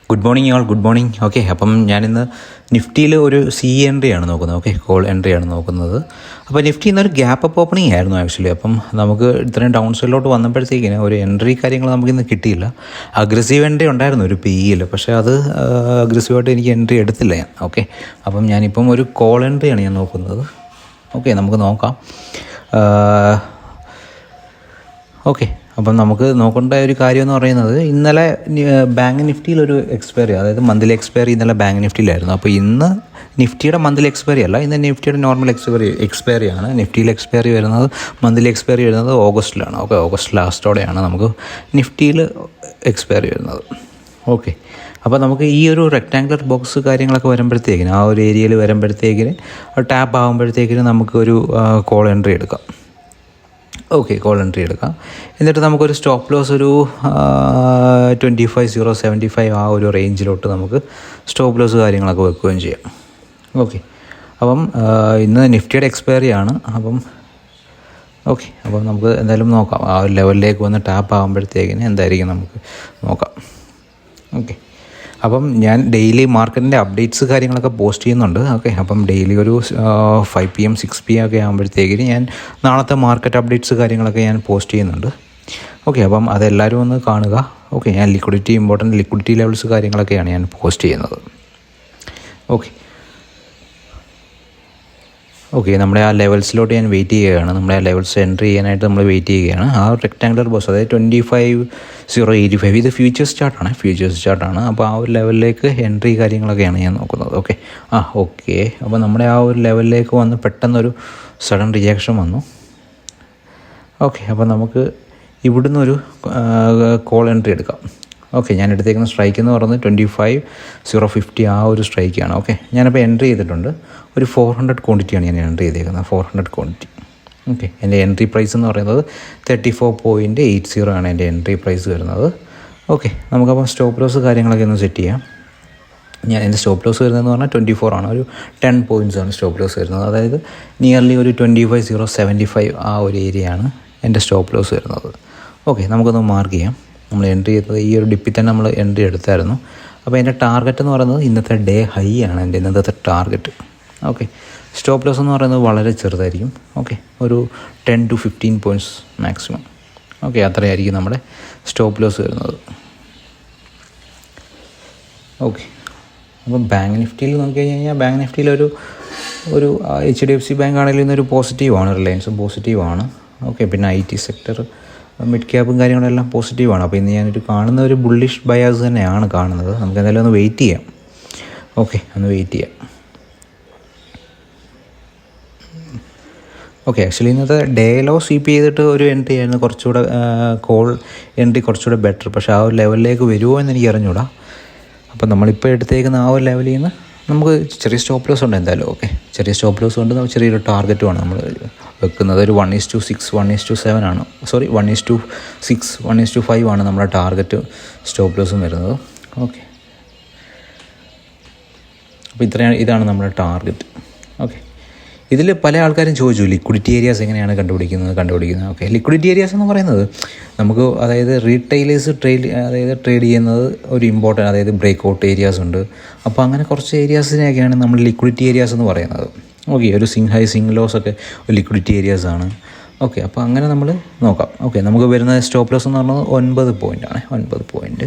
Good morning all, good morning. Okay, അപ്പം ഞാനിന്ന് നിഫ്റ്റിയിൽ ഒരു എൻട്രി ആണ് നോക്കുന്നത്. ഓക്കെ, കോൾ എൻട്രി ആണ് നോക്കുന്നത്. അപ്പോൾ നിഫ്റ്റി ഇന്നൊരു ഗ്യാപ്പ് അപ്പ് ഓപ്പണിംഗ് ആയിരുന്നു ആക്ച്വലി. അപ്പം നമുക്ക് ഇത്രയും ഡൗൺ സൈഡിലോട്ട് വന്നപ്പോഴത്തേക്കിന് ഒരു എൻട്രി കാര്യങ്ങൾ നമുക്കിന്ന് കിട്ടിയില്ല. അഗ്രസീവ് എൻട്രി ഉണ്ടായിരുന്നു ഒരു PE-യിൽ, പക്ഷേ അത് അഗ്രസീവായിട്ട് എനിക്ക് എൻട്രി എടുത്തില്ല ഞാൻ. ഓക്കെ, അപ്പം ഞാനിപ്പം ഒരു കോൾ എൻട്രിയാണ് ഞാൻ നോക്കുന്നത്. ഓക്കെ, നമുക്ക് നോക്കാം. ഓക്കെ, അപ്പം നമുക്ക് നോക്കേണ്ട ഒരു കാര്യം എന്ന് പറയുന്നത്, ഇന്നലെ ബാങ്ക് നിഫ്റ്റിയിലൊരു എക്സ്പയറി, അതായത് മന്ത്ലി എക്സ്പയറി ഇന്നലെ ബാങ്ക് നിഫ്റ്റിയിലായിരുന്നു. അപ്പോൾ ഇന്ന് നിഫ്റ്റിയുടെ മന്ത്ലി എക്സ്പയറി അല്ല, ഇന്ന് നിഫ്റ്റിയുടെ നോർമൽ എക്സ്പയറിയാണ്. നിഫ്റ്റിയിൽ എക്സ്പയറി വരുന്നത്, മന്ത്ലി എക്സ്പയറി വരുന്നത് ഓഗസ്റ്റിലാണ്. ഓക്കെ, ഓഗസ്റ്റ് ലാസ്റ്റോടെയാണ് നമുക്ക് നിഫ്റ്റിയിൽ എക്സ്പയറി വരുന്നത്. ഓക്കെ, അപ്പോൾ നമുക്ക് ഈ ഒരു റെക്ടാങ്കുലർ ബോക്സ് കാര്യങ്ങളൊക്കെ വരുമ്പോഴത്തേക്കിന്, ആ ഒരു ഏരിയയിൽ വരുമ്പോഴത്തേക്കിന് ടാപ്പ് ആകുമ്പോഴത്തേക്കിന് നമുക്കൊരു കോൾ എൻട്രി എടുക്കാം. ഓക്കെ, കോൾ എൻട്രി എടുക്കാം. എന്നിട്ട് നമുക്കൊരു സ്റ്റോപ്പ് ലോസ് ഒരു 25,075 ആ ഒരു റേഞ്ചിലോട്ട് നമുക്ക് സ്റ്റോപ്പ് ലോസ് കാര്യങ്ങളൊക്കെ വെക്കുകയും ചെയ്യാം. ഓക്കെ, അപ്പം ഇന്ന് നിഫ്റ്റിയുടെ എക്സ്പയറി ആണ്. അപ്പം ഓക്കെ, അപ്പം നമുക്ക് എന്തായാലും നോക്കാം. ആ ഒരു ലെവലിലേക്ക് വന്ന് ടാപ്പ് ആകുമ്പോഴത്തേക്കിന് എന്തായിരിക്കും നമുക്ക് നോക്കാം. ഓക്കെ, അപ്പം ഞാൻ ഡെയിലി മാർക്കറ്റിൻ്റെ അപ്ഡേറ്റ്സ് കാര്യങ്ങളൊക്കെ പോസ്റ്റ് ചെയ്യുന്നുണ്ട്. ഓക്കെ, അപ്പം ഡെയിലി ഒരു 5 PM 6 PM ഒക്കെ ആകുമ്പോഴത്തേക്കിന് ഞാൻ നാളത്തെ മാർക്കറ്റ് അപ്ഡേറ്റ്സ് കാര്യങ്ങളൊക്കെ ഞാൻ പോസ്റ്റ് ചെയ്യുന്നുണ്ട്. ഓക്കെ, അപ്പം അതെല്ലാവരും ഒന്ന് കാണുക. ഓക്കെ, ഞാൻ ഇമ്പോർട്ടൻറ്റ് ലിക്വിഡിറ്റി ലെവൽസ് കാര്യങ്ങളൊക്കെയാണ് ഞാൻ പോസ്റ്റ് ചെയ്യുന്നത്. ഓക്കെ, നമ്മുടെ ആ ലെവൽസിലോട്ട് ഞാൻ വെയിറ്റ് ചെയ്യുകയാണ്. നമ്മുടെ ആ ലെവൽസ് എൻട്രി ചെയ്യാനായിട്ട് നമ്മൾ വെയിറ്റ് ചെയ്യുകയാണ്. ആ റെക്ടാങ്കുലർ ബോക്സ്, അതായത് 25,085, ഇത് ഫ്യൂച്ചേഴ്സ് ചാർട്ടാണ്. അപ്പോൾ ആ ഒരു ലെവലിലേക്ക് എൻട്രി കാര്യങ്ങളൊക്കെയാണ് ഞാൻ നോക്കുന്നത്. ഓക്കെ, ഓക്കെ, അപ്പോൾ നമ്മുടെ ആ ഒരു ലെവലിലേക്ക് വന്ന് പെട്ടെന്നൊരു സഡൻ റിയാക്ഷൻ വന്നു. ഓക്കെ, അപ്പോൾ നമുക്ക് ഇവിടുന്ന് ഒരു കോൾ എൻട്രി എടുക്കാം. ഓക്കെ, ഞാൻ എടുത്തേക്കുന്ന സ്ട്രൈക്ക് എന്ന് പറയുന്നത് 25,050 ആ ഒരു സ്ട്രൈക്കാണ്. ഓക്കെ, ഞാനപ്പോൾ എൻട്രി ചെയ്തിട്ടുണ്ട്. ഒരു 400 ക്വാണ്ടിറ്റിയാണ് ഞാൻ എൻട്രി ചെയ്തേക്കുന്നത്, 400 ക്വാണ്ടിറ്റി. ഓക്കെ, എൻ്റെ എൻട്രി പ്രൈസ് എന്ന് പറയുന്നത് 34.80 ആണ് എൻ്റെ എൻട്രി പ്രൈസ് വരുന്നത്. ഓക്കെ, നമുക്കപ്പം സ്റ്റോപ്പ് ലോസ് കാര്യങ്ങളൊക്കെ ഒന്ന് സെറ്റ് ചെയ്യാം. എൻ്റെ സ്റ്റോപ്പ് ലോസ് വരുന്നതെന്ന് പറഞ്ഞാൽ 24 ആണ്. ഒരു 10 points ആണ് സ്റ്റോപ്പ് ലോസ് വരുന്നത്. അതായത് നിയർലി ഒരു 25,075 ആ ഒരു ഏരിയയാണ് എൻ്റെ സ്റ്റോപ്പ് ലോസ് വരുന്നത്. ഓക്കെ, നമുക്കൊന്ന് മാർക്ക് ചെയ്യാം. നമ്മൾ എൻട്രി ചെയ്തത് ഈ ഒരു ഡിപ്പിൽ തന്നെ നമ്മൾ എൻട്രി എടുത്തായിരുന്നു. അപ്പോൾ എൻ്റെ ടാർഗറ്റ് എന്ന് പറയുന്നത് ഇന്നത്തെ ഡേ ഹൈ ആണ് എൻ്റെ ഇന്നത്തെ ടാർഗറ്റ്. ഓക്കെ, സ്റ്റോപ്പ് ലോസ് എന്ന് പറയുന്നത് വളരെ ചെറുതായിരിക്കും. ഓക്കെ, ഒരു 10 to 15 points മാക്സിമം. ഓക്കെ, അത്രയായിരിക്കും നമ്മുടെ സ്റ്റോപ്പ് ലോസ് വരുന്നത്. ഓക്കെ, അപ്പം ബാങ്ക് നിഫ്റ്റിയിൽ നോക്കിക്കഴിഞ്ഞാൽ ബാങ്ക് നിഫ്റ്റിയിൽ ഒരു HDFC ബാങ്ക് ആണെങ്കിലും ഇന്നൊരു പോസിറ്റീവാണ്, റിലയൻസും പോസിറ്റീവാണ്. ഓക്കെ, പിന്നെ IT സെക്ടർ, മിഡ് ക്യാപ്പും കാര്യങ്ങളെല്ലാം പോസിറ്റീവാണ്. അപ്പോൾ ഇന്ന് ഞാനൊരു കാണുന്ന ഒരു ബുള്ളിഷ് ബയാസ് തന്നെയാണ് കാണുന്നത്. നമുക്ക് എന്തായാലും ഒന്ന് വെയിറ്റ് ചെയ്യാം. ഓക്കെ, ഒന്ന് വെയിറ്റ് ചെയ്യാം. ഓക്കെ, ആക്ച്വലി ഇന്നത്തെ ഡേ ലോ സ്വീപ്പ് ചെയ്തിട്ട് ഒരു എൻട്രി ആയിരുന്നു കുറച്ചുകൂടെ, കോൾ എൻട്രി കുറച്ചുകൂടെ ബെറ്റർ. പക്ഷേ ആ ഒരു ലെവലിലേക്ക് വരുമോ എന്ന് എനിക്ക് അറിഞ്ഞൂടാ. അപ്പോൾ നമ്മളിപ്പോൾ എടുത്തേക്കുന്ന ആ ഒരു ലെവലിൽ നിന്ന് നമുക്ക് ചെറിയ സ്റ്റോപ്പ് ലോസ് ഉണ്ട് എന്തായാലും. ഓക്കെ, ചെറിയ സ്റ്റോപ്പ് ലോസ് കൊണ്ട് നമുക്ക് ചെറിയൊരു ടാർഗറ്റുമാണ് നമ്മൾ വെക്കുന്നത്. ഒരു 1:6, 1:7 ആണ്. 1:6, 1:5 ആണ് നമ്മുടെ ടാർഗറ്റ് സ്റ്റോപ്പ് ലോസും വരുന്നത്. ഓക്കെ, അപ്പോൾ ഇതാണ് നമ്മുടെ ടാർഗറ്റ്. ഓക്കെ, ഇതിൽ പല ആൾക്കാരും ചോദിച്ചു ലിക്വിഡിറ്റി ഏരിയാസ് എങ്ങനെയാണ് കണ്ടുപിടിക്കുന്നത്. ഓക്കെ, ലിക്വിഡിറ്റി ഏരിയാസ് എന്ന് പറയുന്നത് നമുക്ക്, അതായത് റീറ്റെയിലേഴ്സ് ട്രേഡ് ചെയ്യുന്നത് ഒരു ഇമ്പോർട്ടൻ്റ്, അതായത് ബ്രേക്ക് ഔട്ട് ഏരിയാസ് ഉണ്ട്. അപ്പോൾ അങ്ങനെ കുറച്ച് ഏരിയാസിനെയൊക്കെയാണ് നമ്മൾ ലിക്വിഡിറ്റി ഏരിയാസ് എന്ന് പറയുന്നത്. ഓക്കെ, ഒരു ഹൈ ലോസ് ഒക്കെ ഒരു ലിക്വിഡിറ്റി ഏരിയാസ് ആണ്. ഓക്കെ, അപ്പോൾ അങ്ങനെ നമ്മൾ നോക്കാം. ഓക്കെ, നമുക്ക് വരുന്ന സ്റ്റോപ്പ് ലോസ് എന്ന് പറയുന്നത് 9 point ആണ്, 9 point.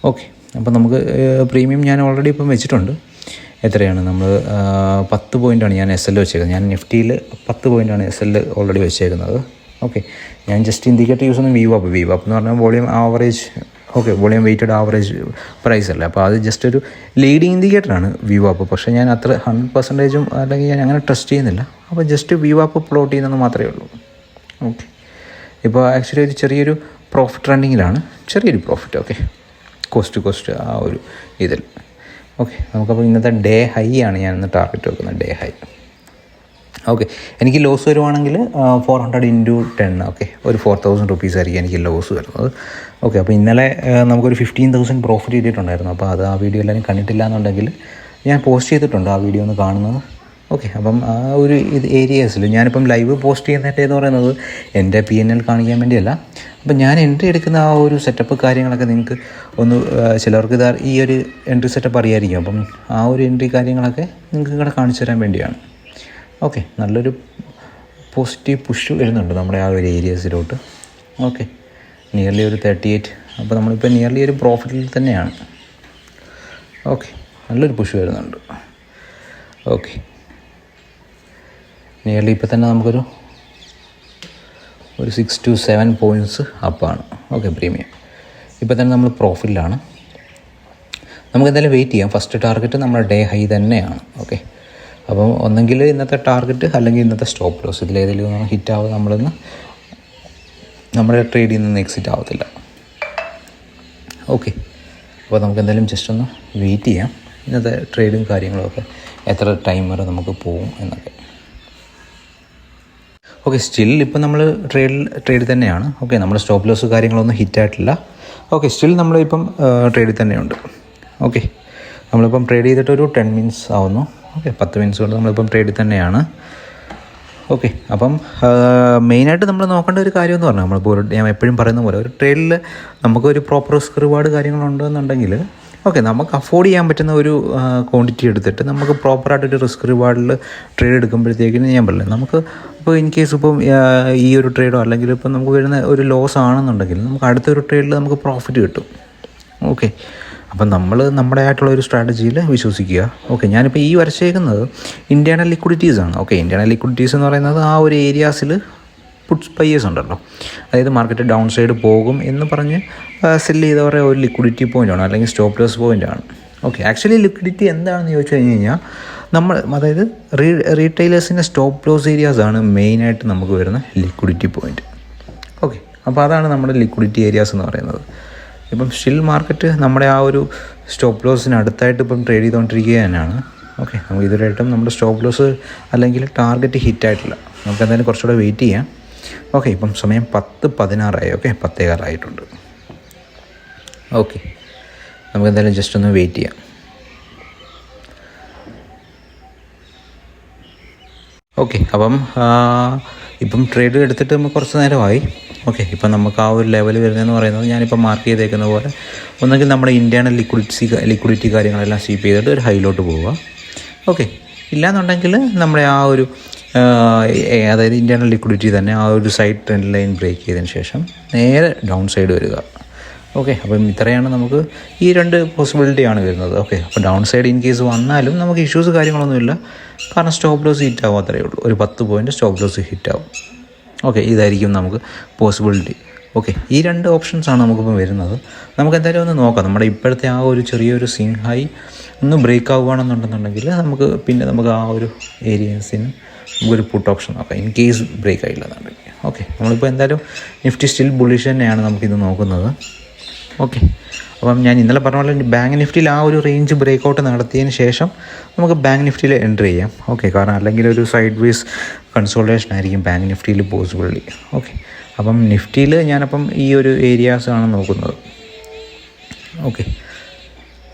ഓക്കെ, അപ്പോൾ നമുക്ക് പ്രീമിയം ഞാൻ ഓൾറെഡി ഇപ്പം വെച്ചിട്ടുണ്ട്. എത്രയാണ് നമ്മൾ 10 point ആണ് ഞാൻ SL വെച്ചേക്കുന്നത്. ഞാൻ നിഫ്റ്റിയിൽ 10 point ആണ് SL ഓൾറെഡി വെച്ചേക്കുന്നത്. ഓക്കെ, ഞാൻ ജസ്റ്റ് ഇൻഡിക്കേറ്റർ യൂസ് ചെയ്യുന്ന VWAP എന്ന് പറഞ്ഞാൽ volume average. Okay, volume weighted average price അല്ലേ. അപ്പോൾ അത് ജസ്റ്റ് ഒരു ലീഡിങ് ഇൻഡിക്കേറ്ററാണ് VWAP. പക്ഷേ ഞാൻ അത്ര 100% അല്ലെങ്കിൽ ഞാൻ അങ്ങനെ ട്രസ്റ്റ് ചെയ്യുന്നില്ല. അപ്പോൾ ജസ്റ്റ് VWAP പ്ലോട്ട് ചെയ്യുന്നത് മാത്രമേ ഉള്ളൂ. ഓക്കെ, ഇപ്പോൾ ആക്ച്വലി ഒരു ചെറിയൊരു പ്രോഫിറ്റ് റണ്ണിങ്ങിലാണ്, ചെറിയൊരു പ്രോഫിറ്റ്. ഓക്കെ, കോസ്റ്റ് ആ ഒരു ഇതിൽ. ഓക്കെ, നമുക്കപ്പോൾ ഇന്നത്തെ ഡേ ഹൈ ആണ് ഞാൻ ഇന്ന് ടാർഗറ്റ് വെക്കുന്നത്, ഡേ ഹൈ. ഓക്കെ, എനിക്ക് ലോസ് വരുവാണെങ്കിൽ 400 into 10. ഓക്കെ, ഒരു 4,000 rupees ആയിരിക്കും എനിക്ക് ലോസ് വരുന്നത്. ഓക്കെ, അപ്പോൾ ഇന്നലെ നമുക്കൊരു 15,000 പ്രോഫിറ്റ് ചെയ്തിട്ടുണ്ടായിരുന്നു. അപ്പോൾ അത് ആ വീഡിയോ എല്ലാവരും കണ്ടിട്ടില്ല എന്നുണ്ടെങ്കിൽ ഞാൻ പോസ്റ്റ് ചെയ്തിട്ടുണ്ട്, ആ വീഡിയോ ഒന്ന് കാണുന്നത് ഓക്കെ, അപ്പം ആ ഒരു ഏരിയാസിൽ ഞാനിപ്പം ലൈവ് പോസ്റ്റ് ചെയ്യുന്നതെന്ന് പറയുന്നത് എൻ്റെ PNL കാണിക്കാൻ വേണ്ടിയല്ല. അപ്പം ഞാൻ എൻട്രി എടുക്കുന്ന ആ ഒരു സെറ്റപ്പ് കാര്യങ്ങളൊക്കെ നിങ്ങൾക്ക് ഒന്ന് ചിലർക്ക് ഈ ഒരു എൻട്രി സെറ്റപ്പ് അറിയാമായിരിക്കും. അപ്പം ആ ഒരു എൻട്രി കാര്യങ്ങളൊക്കെ നിങ്ങൾക്ക് ഇവിടെ കാണിച്ചു തരാൻ വേണ്ടിയാണ്. ഓക്കെ, നല്ലൊരു പോസിറ്റീവ് പുഷ് വരുന്നുണ്ട് നമ്മുടെ ആ ഒരു ഏരിയാസിലോട്ട്. ഓക്കെ, നിയർലി ഒരു 38. അപ്പോൾ നമ്മളിപ്പോൾ നിയർലി ഒരു പ്രോഫിറ്റിൽ തന്നെയാണ്. ഓക്കെ, നല്ലൊരു പുഷ് വരുന്നുണ്ട്. ഓക്കെ, നിയർലി ഇപ്പോൾ തന്നെ നമുക്കൊരു 6 to 7 പോയിൻറ്റ്സ് അപ്പാണ്. ഓക്കെ, പ്രീമിയം ഇപ്പോൾ തന്നെ നമ്മൾ പ്രോഫിറ്റിലാണ്. നമുക്ക് എന്തായാലും വെയിറ്റ് ചെയ്യാം. ഫസ്റ്റ് ടാർഗറ്റ് നമ്മുടെ ഡേ ഹൈ തന്നെയാണ്. ഓക്കെ, അപ്പം ഒന്നെങ്കിൽ ഇന്നത്തെ ടാർഗറ്റ് അല്ലെങ്കിൽ ഇന്നത്തെ സ്റ്റോപ്പ് ലോസ്, ഇതിലേതെങ്കിലും ഹിറ്റ് ആവും, നമ്മുടെ ട്രേഡിൽ നിന്ന് എക്സിറ്റ് ആവത്തില്ല. ഓക്കെ, അപ്പോൾ നമുക്ക് എന്തായാലും ജസ്റ്റ് ഒന്ന് വെയിറ്റ് ചെയ്യാം ഇന്നത്തെ ട്രേഡും കാര്യങ്ങളൊക്കെ എത്ര ടൈം വരെ നമുക്ക് പോകും എന്നൊക്കെ. ഓക്കെ, സ്റ്റിൽ ഇപ്പോൾ നമ്മൾ ട്രേഡിൽ തന്നെയാണ്. ഓക്കെ, നമ്മുടെ സ്റ്റോപ്പ് ലോസ് കാര്യങ്ങളൊന്നും ഹിറ്റായിട്ടില്ല. ഓക്കെ, സ്റ്റിൽ നമ്മളിപ്പം ട്രേഡിൽ തന്നെയുണ്ട്. ഓക്കെ, നമ്മളിപ്പം ട്രേഡ് ചെയ്തിട്ടൊരു 10 മിനിറ്റ്സ് ആവുന്നു. ഓക്കെ, 10 മിനിറ്റ്സ് കൊണ്ട് നമ്മളിപ്പം ട്രേഡിൽ തന്നെയാണ്. ഓക്കെ, അപ്പം മെയിനായിട്ട് നമ്മൾ നോക്കേണ്ട ഒരു കാര്യം എന്ന് പറഞ്ഞാൽ നമ്മളിപ്പോൾ ഞാൻ എപ്പോഴും പറയുന്ന പോലെ ഒരു ട്രേഡിൽ നമുക്കൊരു പ്രോപ്പർ റിസ്ക് റിവാർഡ് കാര്യങ്ങളുണ്ടെന്നുണ്ടെങ്കിൽ ഓക്കെ, നമുക്ക് അഫോർഡ് ചെയ്യാൻ പറ്റുന്ന ഒരു ക്വാണ്ടിറ്റി എടുത്തിട്ട് നമുക്ക് പ്രോപ്പറായിട്ടൊരു റിസ്ക് റിവാർഡിൽ ട്രേഡ് എടുക്കുമ്പോഴത്തേക്കിന് ഞാൻ പറഞ്ഞില്ല, നമുക്ക് ഇപ്പോൾ ഇൻ കേസ് ഇപ്പം ഈ ഒരു ട്രേഡോ അല്ലെങ്കിൽ ഇപ്പം നമുക്ക് വരുന്ന ഒരു ലോസ് ആണെന്നുണ്ടെങ്കിൽ നമുക്ക് അടുത്തൊരു ട്രേഡിൽ നമുക്ക് പ്രോഫിറ്റ് കിട്ടും. ഓക്കെ, അപ്പം നമ്മൾ നമ്മുടെ ആയിട്ടുള്ള ഒരു സ്ട്രാറ്റജിയിൽ വിശ്വസിക്കുക. ഓക്കെ, ഞാനിപ്പോൾ ഈ വരച്ചേക്കുന്നത് ഇൻറ്റേർണൽ ലിക്വിഡിറ്റീസാണ്. ഓക്കെ, ഇൻറ്റേർണൽ ലിക്വിഡിറ്റീസ് എന്ന് പറയുന്നത് ആ ഒരു ഏരിയാസിൽ പുട്സ് ബയേഴ്സ് ഉണ്ടല്ലോ, അതായത് മാർക്കറ്റ് ഡൗൺ സൈഡ് പോകും എന്ന് പറഞ്ഞ് സെല്ല് ചെയ്തവരുടെ ഒരു ലിക്വിഡിറ്റി പോയിൻ്റാണ് അല്ലെങ്കിൽ സ്റ്റോപ്പ് ലോസ് പോയിൻ്റാണ്. ഓക്കെ, ആക്ച്വലി ലിക്വിഡിറ്റി എന്താണെന്ന് ചോദിച്ചു കഴിഞ്ഞ് കഴിഞ്ഞാൽ അതായത് റീറ്റെയിലേഴ്സിൻ്റെ സ്റ്റോപ്പ് ലോസ് ഏരിയാസാണ് മെയിനായിട്ട് നമുക്ക് വരുന്ന ലിക്വിഡിറ്റി പോയിൻറ്റ്. ഓക്കെ, അപ്പോൾ അതാണ് നമ്മുടെ ലിക്വിഡിറ്റി ഏരിയാസ് എന്ന് പറയുന്നത്. ഇപ്പം സ്റ്റിൽ മാർക്കറ്റ് നമ്മുടെ ആ ഒരു സ്റ്റോപ്പ് ലോസിന് അടുത്തായിട്ട് ഇപ്പം ട്രേഡ് ചെയ്തുകൊണ്ടിരിക്കുക തന്നെയാണ്. ഓക്കെ, നമുക്ക് ഇതുവരെയായിട്ടും നമ്മുടെ സ്റ്റോപ്പ് ലോസ് അല്ലെങ്കിൽ ടാർഗറ്റ് ഹിറ്റായിട്ടില്ല. നമുക്ക് എന്തായാലും കുറച്ചുകൂടെ വെയിറ്റ് ചെയ്യാം. ഓക്കെ, ഇപ്പം സമയം 10:16 ഓക്കെ, 10:15 ആയിട്ടുണ്ട്. ഓക്കെ, നമുക്ക് എന്തായാലും ജസ്റ്റ് ഒന്ന് വെയിറ്റ് ചെയ്യാം. ഓക്കെ, അപ്പം ഇപ്പം ട്രേഡ് എടുത്തിട്ട് നമുക്ക് കുറച്ച് നേരമായി. ഓക്കെ, ഇപ്പം നമുക്ക് ആ ഒരു ലെവൽ വരുന്നതെന്ന് പറയുന്നത് ഞാനിപ്പോൾ മാർക്ക് ചെയ്തേക്കുന്ന പോലെ ഒന്നെങ്കിൽ നമ്മുടെ ഇൻറ്റേർണൽ ലിക്വിഡിറ്റി കാര്യങ്ങളെല്ലാം സ്വീപ്പ് ചെയ്തിട്ട് ഒരു ഹൈയിലോട്ട് പോവുക. ഓക്കെ, ഇല്ലയെന്നുണ്ടെങ്കിൽ നമ്മുടെ ആ ഒരു അതായത് ഇൻറ്റേർണൽ ലിക്വിഡിറ്റി തന്നെ ആ ഒരു സൈഡ് ട്രെൻഡ് ലൈൻ ബ്രേക്ക് ചെയ്തതിന് ശേഷം നേരെ ഡൗൺ സൈഡ് വരിക. ഓക്കെ, അപ്പം ഇത്രയാണ് നമുക്ക് ഈ 2 പോസിബിലിറ്റിയാണ് വരുന്നത്. ഓക്കെ, അപ്പോൾ ഡൗൺ സൈഡ് ഇൻ കേസ് വന്നാലും നമുക്ക് ഇഷ്യൂസ് കാര്യങ്ങളൊന്നുമില്ല, കാരണം സ്റ്റോപ്പ് ലോസ് ഹിറ്റ് ആവും, അത്രയേ ഉള്ളൂ. ഒരു 10 പോയിൻറ്റ് സ്റ്റോപ്പ് ലോസ് ഹിറ്റ് ആവും. ഓക്കെ, ഇതായിരിക്കും നമുക്ക് പോസിബിലിറ്റി. ഓക്കെ, ഈ 2 ഓപ്ഷൻസാണ് നമുക്കിപ്പോൾ വരുന്നത്. നമുക്ക് എന്തായാലും ഒന്ന് നോക്കാം. നമ്മുടെ ഇപ്പോഴത്തെ ആ ഒരു ചെറിയൊരു സ്വിംഗ് ഹൈ ഒന്ന് ബ്രേക്ക് ആവുകയാണെന്നുണ്ടെന്നുണ്ടെങ്കിൽ നമുക്ക് ആ ഒരു ഏരിയസിന് നമുക്കൊരു പുട്ട് ഓപ്ഷൻ നോക്കാം, ഇൻ കേസ് ബ്രേക്ക് ആയില്ല എന്നുണ്ടെങ്കിൽ. ഓക്കെ, നമ്മളിപ്പോൾ എന്തായാലും നിഫ്റ്റി സ്റ്റിൽ ബുള്ളിഷ് തന്നെയാണ് നമുക്കിത് നോക്കുന്നത്. ഓക്കെ, അപ്പം ഞാൻ ഇന്നലെ പറഞ്ഞ പോലെ ബാങ്ക് നിഫ്റ്റിയിൽ ആ ഒരു റേഞ്ച് ബ്രേക്ക് ഔട്ട് നടത്തിയതിന് ശേഷം നമുക്ക് ബാങ്ക് നിഫ്റ്റിയിൽ എൻട്രി ചെയ്യാം. ഓക്കെ, കാരണം അല്ലെങ്കിൽ ഒരു സൈഡ് വേസ് കൺസോൾട്ടേഷൻ ആയിരിക്കും ബാങ്ക് നിഫ്റ്റിയിൽ പോസിബിലിറ്റി. ഓക്കെ, അപ്പം നിഫ്റ്റിയിൽ ഞാനപ്പം ഈ ഒരു ഏരിയാസാണ് നോക്കുന്നത്. ഓക്കെ,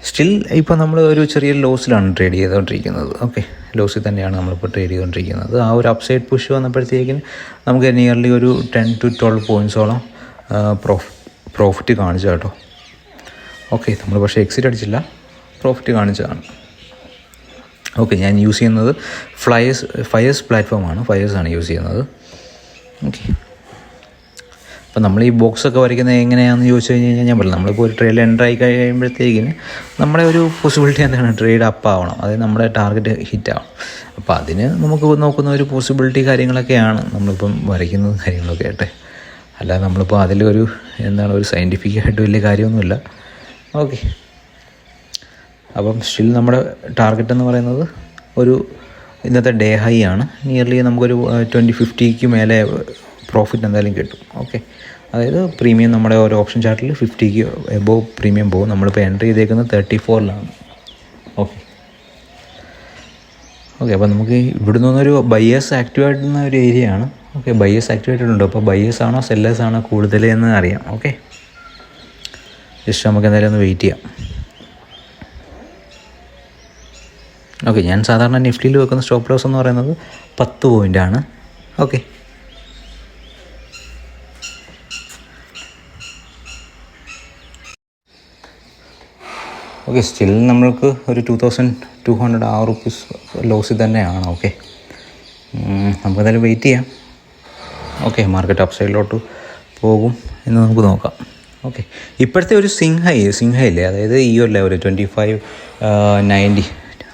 സ്റ്റിൽ ഇപ്പോൾ നമ്മൾ ഒരു ചെറിയ ലോസിലാണ് ട്രേഡ് ചെയ്തുകൊണ്ടിരിക്കുന്നത്. ഓക്കെ, ലോസിൽ തന്നെയാണ് നമ്മളിപ്പോൾ ട്രേഡ് ചെയ്തുകൊണ്ടിരിക്കുന്നത്. ആ ഒരു അപ്സൈഡ് പുഷ് വന്നപ്പോഴത്തേക്കിന് നമുക്ക് നിയർലി ഒരു 10 to 12 പോയിൻറ്റ്സോളം പ്രോഫിറ്റ് കാണിച്ചു കേട്ടോ. ഓക്കെ, നമ്മൾ പക്ഷേ എക്സിറ്റ് അടിച്ചില്ല, പ്രോഫിറ്റ് കാണിച്ചതാണ്. ഓക്കെ, ഞാൻ യൂസ് ചെയ്യുന്നത് ഫയേഴ്സ് പ്ലാറ്റ്ഫോമാണ്, ഫയേഴ്സാണ് യൂസ് ചെയ്യുന്നത്. ഓക്കെ, അപ്പോൾ നമ്മൾ ഈ ബോക്സൊക്കെ വരയ്ക്കുന്നത് എങ്ങനെയാണെന്ന് ചോദിച്ചു കഴിഞ്ഞാൽ ഞാൻ പറഞ്ഞു, നമ്മളിപ്പോൾ ഒരു ട്രേഡിൽ എൻ്റർ ആയി കഴിയുമ്പോഴത്തേക്കിന് നമ്മുടെ ഒരു പോസിബിലിറ്റി എന്താണ്, ട്രേഡ് അപ്പ് ആവണം, അതായത് നമ്മുടെ ടാർഗറ്റ് ഹിറ്റ് ആവണം. അപ്പോൾ അതിന് നമുക്ക് നോക്കുന്ന ഒരു പോസിബിലിറ്റി കാര്യങ്ങളൊക്കെയാണ് നമ്മളിപ്പം വരയ്ക്കുന്നത് കാര്യങ്ങളൊക്കെ ആട്ടെ. അല്ലാതെ നമ്മളിപ്പോൾ അതിലൊരു ഒരു സയൻറ്റിഫിക് ആയിട്ട് വലിയ കാര്യമൊന്നുമില്ല. ഓക്കെ, അപ്പം സ്റ്റിൽ നമ്മുടെ ടാർഗറ്റ് എന്ന് പറയുന്നത് ഒരു ഇന്നത്തെ ഡേ ഹൈ ആണ്. നിയർലി നമുക്കൊരു 2050 മേലെ പ്രോഫിറ്റ് എന്തായാലും കിട്ടും. ഓക്കെ, അതായത് പ്രീമിയം നമ്മുടെ ഓരോ ഓപ്ഷൻ ചാർട്ടിൽ 50 എബോവ് പ്രീമിയം പോകും. നമ്മളിപ്പോൾ എൻട്രി ചെയ്തേക്കുന്നത് 34-ലാണ്. ഓക്കെ, അപ്പോൾ നമുക്ക് ഇവിടെ നിന്നൊരു ബയേഴ്സ് ആക്ടിവേറ്റുന്ന ഒരു ഏരിയ ആണ്. ഓക്കെ, ബയേഴ്സ് ആക്ടിവേറ്റഡ് ഉണ്ട്. അപ്പോൾ ബയേഴ്സ് ആണോ സെല്ലേഴ്സ് ആണോ കൂടുതൽ എന്ന് അറിയാം. ഓക്കെ, ജസ്റ്റ് നമുക്ക് എന്തായാലും ഒന്ന് വെയിറ്റ് ചെയ്യാം. ഓക്കെ, ഞാൻ സാധാരണ നിഫ്റ്റിയിൽ വെക്കുന്ന സ്റ്റോപ്പ് ലോസ് എന്ന് പറയുന്നത് 10 പോയിൻ്റാണ്. ഓക്കെ, സ്റ്റിൽ നമ്മൾക്ക് ഒരു 2200 ആ റുപ്പീസ് ലോസിൽ തന്നെയാണ്. ഓക്കെ, നമുക്കെന്തായാലും വെയിറ്റ് ചെയ്യാം. ഓക്കെ, മാർക്കറ്റ് അപ്പ് സൈഡിലോട്ട് പോകും എന്ന് നമുക്ക് നോക്കാം. ഓക്കെ, ഇപ്പോഴത്തെ ഒരു സിംഹയില്ലേ, അതായത് ഈ ഒരു ലെവൽ 2590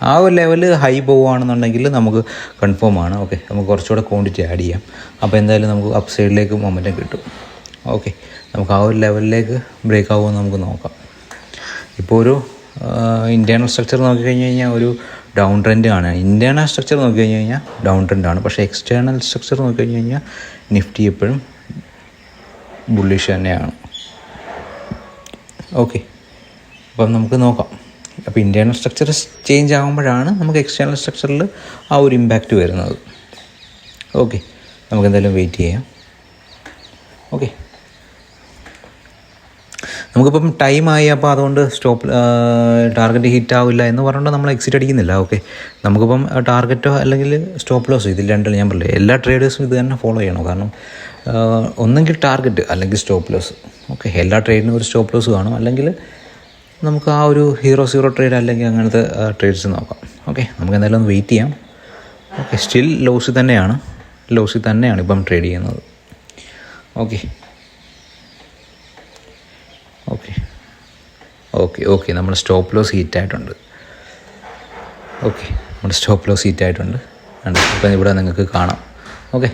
ആ ഒരു ലെവൽ ഹൈ പോവുകയാണെന്നുണ്ടെങ്കിൽ നമുക്ക് കൺഫേം ആണ്. ഓക്കെ, നമുക്ക് കുറച്ചുകൂടെ ക്വാണ്ടിറ്റി ആഡ് ചെയ്യാം. അപ്പോൾ എന്തായാലും നമുക്ക് അപ്പ് സൈഡിലേക്ക് മൊമെൻറ്റം കിട്ടും. ഓക്കെ, നമുക്ക് ആ ഒരു ലെവലിലേക്ക് ബ്രേക്ക് ആവുമെന്ന് നമുക്ക് നോക്കാം. ഇപ്പോൾ ഒരു ഇൻറ്റേർണൽ സ്ട്രക്ചർ നോക്കിക്കഴിഞ്ഞ് കഴിഞ്ഞാൽ ഒരു ഡൗൺ ട്രെൻഡ് ആണ്. ഇൻറ്റേർണൽ സ്ട്രക്ചർ നോക്കിക്കഴിഞ്ഞ് കഴിഞ്ഞാൽ ഡൗൺ ട്രെൻഡാണ്. പക്ഷേ എക്സ്റ്റേണൽ സ്ട്രക്ചർ നോക്കിക്കഴിഞ്ഞ് കഴിഞ്ഞാൽ നിഫ്റ്റി എപ്പോഴും ബുള്ളിഷ് തന്നെയാണ്. ഓക്കെ, അപ്പം നമുക്ക് നോക്കാം. അപ്പോൾ ഇൻറ്റേർണൽ സ്ട്രക്ചർ ചേഞ്ച് ആകുമ്പോഴാണ് നമുക്ക് എക്സ്റ്റേണൽ സ്ട്രക്ചറിൽ ആ ഒരു ഇമ്പാക്റ്റ് വരുന്നത്. ഓക്കെ, നമുക്ക് എന്തായാലും വെയിറ്റ് ചെയ്യാം. ഓക്കെ, നമുക്കിപ്പം ടൈമായി, അപ്പോൾ അതുകൊണ്ട് ടാർഗറ്റ് ഹിറ്റ് ആവില്ല എന്ന് പറഞ്ഞുകൊണ്ട് നമ്മൾ എക്സിറ്റ് അടിക്കുന്നില്ല. ഓക്കെ, നമുക്കിപ്പം ടാർഗറ്റോ അല്ലെങ്കിൽ സ്റ്റോപ്പ് ലോസ് ഇതിൽ രണ്ടും ഞാൻ പറഞ്ഞില്ല, എല്ലാ ട്രേഡേഴ്സും ഇത് തന്നെ ഫോളോ ചെയ്യണം. കാരണം ഒന്നെങ്കിൽ ടാർഗറ്റ് അല്ലെങ്കിൽ സ്റ്റോപ്പ് ലോസ്. ഓക്കെ, എല്ലാ ട്രേഡിനും ഒരു സ്റ്റോപ്പ് ലോസ് കാണും. അല്ലെങ്കിൽ നമുക്ക് ആ ഒരു സീറോ ട്രേഡ് അല്ലെങ്കിൽ അങ്ങനത്തെ ട്രേഡ്സ് നോക്കാം. ഓക്കെ, നമുക്ക് എന്തായാലും ഒന്ന് വെയിറ്റ് ചെയ്യാം. ഓക്കെ, സ്റ്റിൽ ലോസിൽ തന്നെയാണ് ഇപ്പം ട്രേഡ് ചെയ്യുന്നത്. ഓക്കെ നമ്മുടെ സ്റ്റോപ്പ് ലോസ് ഹീറ്റായിട്ടുണ്ട്. ഇപ്പം ഇവിടെ നിങ്ങൾക്ക് കാണാം. ഓക്കെ.